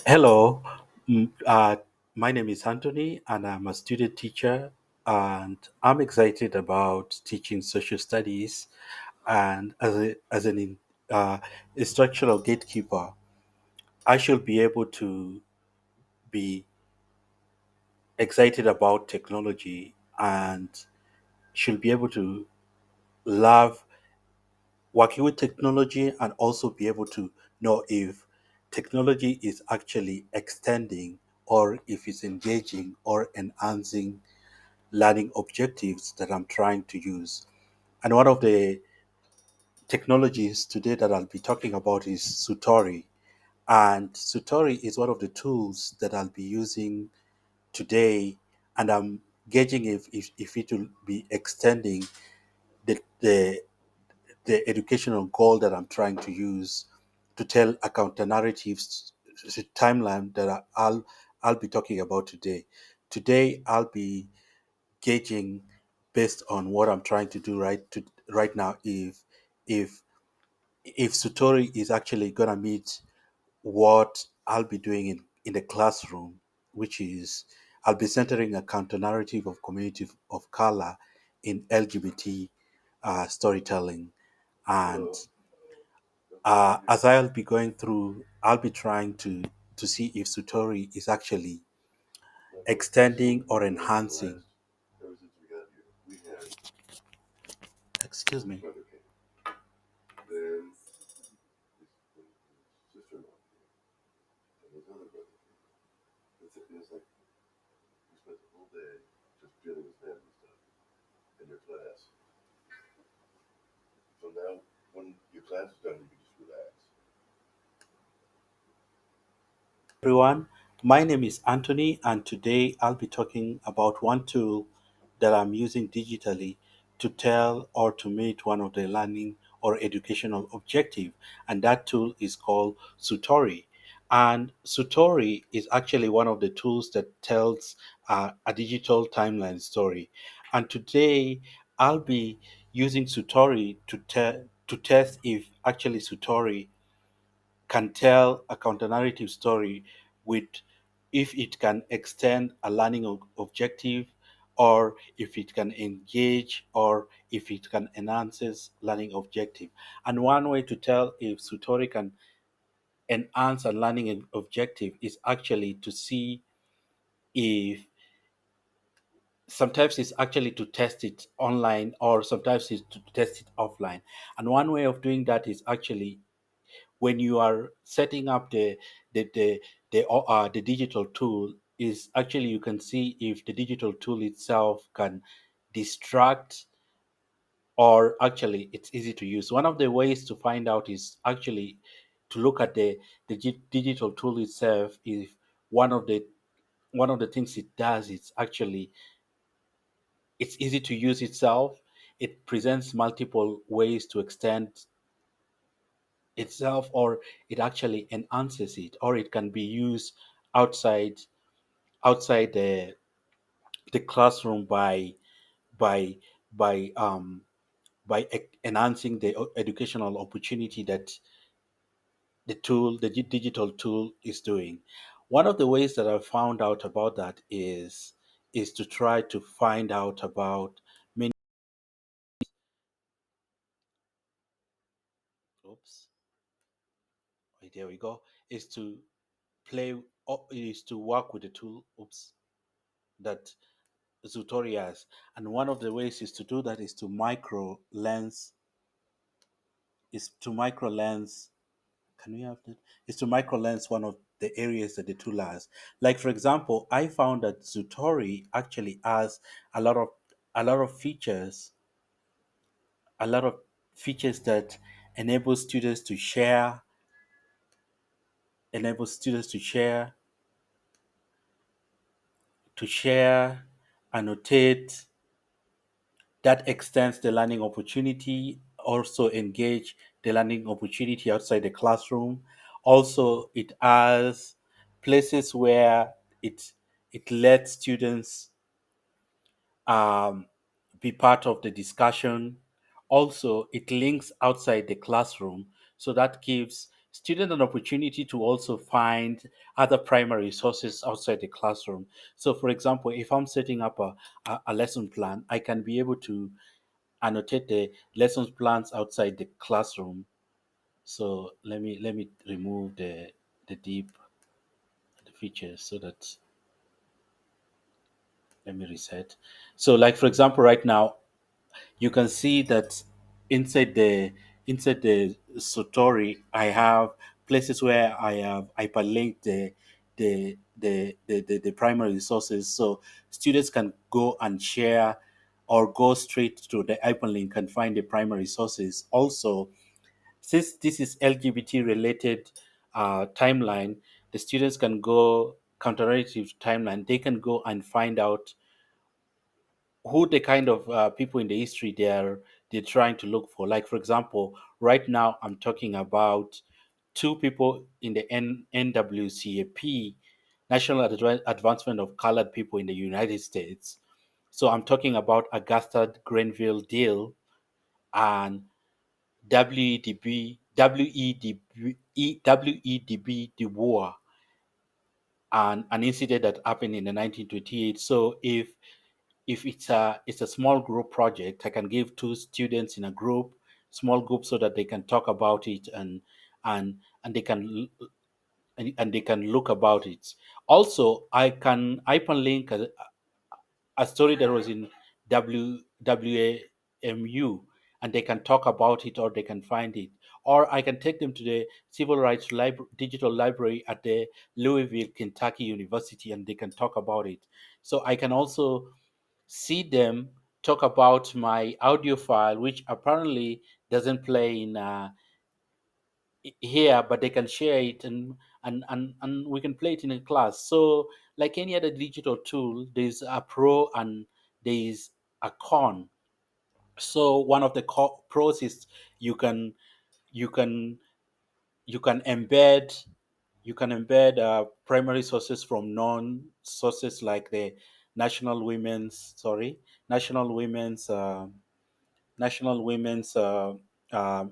Hello, Mm, uh, my name is Anthony, and I'm a student teacher, and I'm excited about teaching social studies. And as an instructional gatekeeper, I should be able to be excited about technology and should be able to love working with technology and also be able to know if technology is actually extending or if it's engaging or enhancing learning objectives that I'm trying to use. And one of the technologies today that I'll be talking about is Sutori. And Sutori is one of the tools that I'll be using today. And I'm gauging if it will be extending the, the, the educational goal that I'm trying to use to tell a counter narratives timeline that I'll be talking about today. Today I'll be gauging based on what I'm trying to do right now if if Sutori is actually gonna meet what I'll be doing in the classroom, which is I'll be centering a counter narrative of community of color in LGBT storytelling. And as I'll be going through, I'll be trying to see if Sutori is actually extending or enhancing. Excuse me. Everyone. My name is Anthony, and today I'll be talking about one tool that I'm using digitally to tell or to meet one of the learning or educational objective, and that tool is called Sutori. And Sutori is actually one of the tools that tells a digital timeline story. And today I'll be using Sutori to test if actually Sutori can tell a counter-narrative story with if it can extend a learning objective or if it can engage or if it can enhances learning objective. And one way to tell if Sutori can enhance a learning objective is actually to see if sometimes it's actually to test it online or sometimes it's to test it offline. And one way of doing that is actually when you are setting up the the the digital tool is actually you can see if the digital tool itself can distract or actually it's easy to use. One of the ways to find out is actually to look at the digital tool itself. If one of the one of the things it does is actually it's easy to use itself. It presents multiple ways to extend itself or it actually enhances it or it can be used outside outside the classroom by by um enhancing the educational opportunity that the digital tool is doing. One of the ways that I found out about that is to try to find out about many oops right, there we go is to play is to work with the tool oops that tutorials. And one of the ways is to do that is to micro lens. Can we have that? Is to micro lens one of the areas that the tool has. Like for example, I found that Zutori actually has a lot of a lot of features, a lot of features that enable students to share, enable students to share, annotate, that extends the learning opportunity, also engage the learning opportunity outside the classroom. Also, it has places where it lets students um, be part of the discussion. Also, it links outside the classroom, so that gives students an opportunity to also find other primary sources outside the classroom. So, for example, if I'm setting up a lesson plan, I can be able to annotate the lessons plans outside the classroom. So let me remove the deep the features so that let me reset. So, like for example, right now you can see that inside the inside the Satori, I have places where I have hyperlinked the primary resources, so students can go and share or go straight to the hyperlink and find the primary sources. Also, since this is LGBT related timeline, the students can go counter-narrative timeline. They can go and find out who the kind of people in the history they're trying to look for. Like for example, right now I'm talking about two people in the NWCAP, National Advancement of Colored People in the United States. So I'm talking about Augusta Grenville Deal and WEDB Du Bois, and an incident that happened in the 1928. So if it's a small group project, I can give two students in a group, small group, so that they can talk about it and they can and they can look about it. Also, I can link a story that was in WWAMU, and they can talk about it or they can find it. Or I can take them to the Civil Rights Digital Library at the Louisville, Kentucky University, and they can talk about it. So I can also see them talk about my audio file, which apparently doesn't play in here, but they can share it and we can play it in a class. So, like any other digital tool, there's a pro and there's a con. So, one of the pros is you can you can you can embed primary sources from non sources like the National Women's sorry National Women's National Women's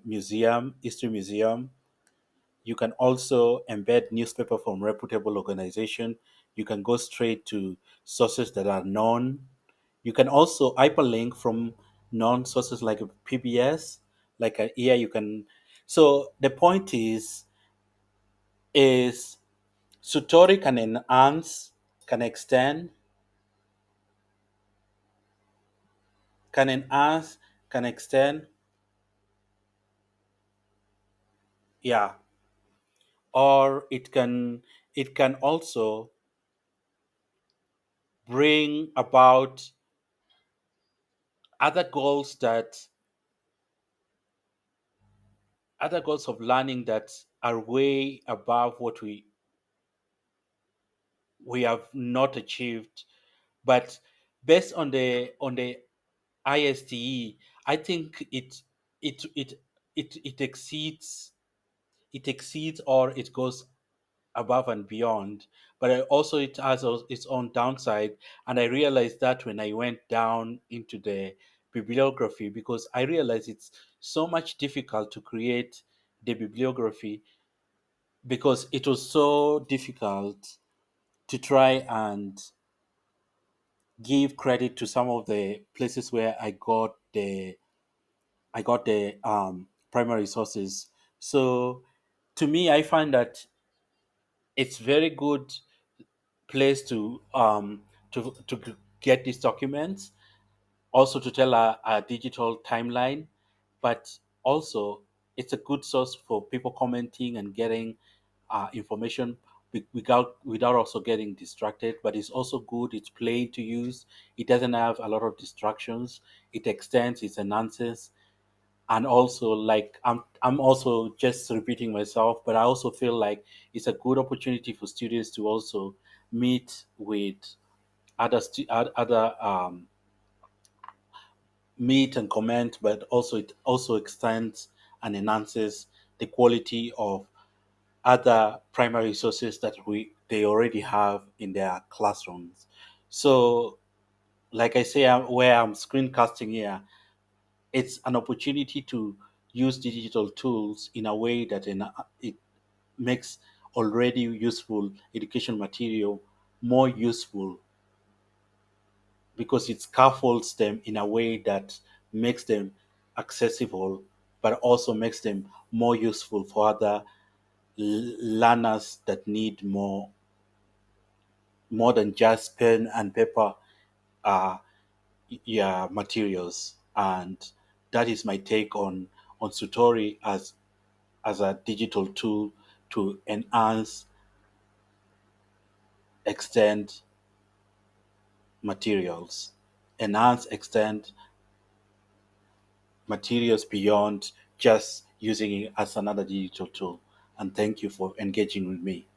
Museum, History Museum. You can also embed newspaper from reputable organization. You can go straight to sources that are known. You can also hyperlink from known sources like a PBS, like here you can. So the point is Sutori can enhance, can extend, can enhance, can extend, yeah, or it can also bring about other goals that other goals of learning that are way above what we have not achieved. But based on the ISTE, I think it it it exceeds or it goes above and beyond. But also it has its own downside, and I realized that when I went down into the bibliography, because I realized it's so much difficult to create the bibliography, because it was so difficult to try and give credit to some of the places where I got the primary sources. So to me, I find that it's very good place to get these documents, also to tell a digital timeline, but also it's a good source for people commenting and getting information without also getting distracted. But it's also good, it's plain to use, it doesn't have a lot of distractions, it extends, it enhances. And also, like I'm also just repeating myself, but I also feel like it's a good opportunity for students to also meet with other meet and comment, but also it also extends and enhances the quality of other primary sources that they already have in their classrooms. So, like I say, where I'm screencasting here, it's an opportunity to use digital tools in a way that makes already useful education material more useful, because it scaffolds them in a way that makes them accessible, but also makes them more useful for other learners that need more than just pen and paper, uh, yeah, materials. And that is my take on Sutori as a digital tool to enhance, extend materials, extend materials beyond just using it as another digital tool. And thank you for engaging with me.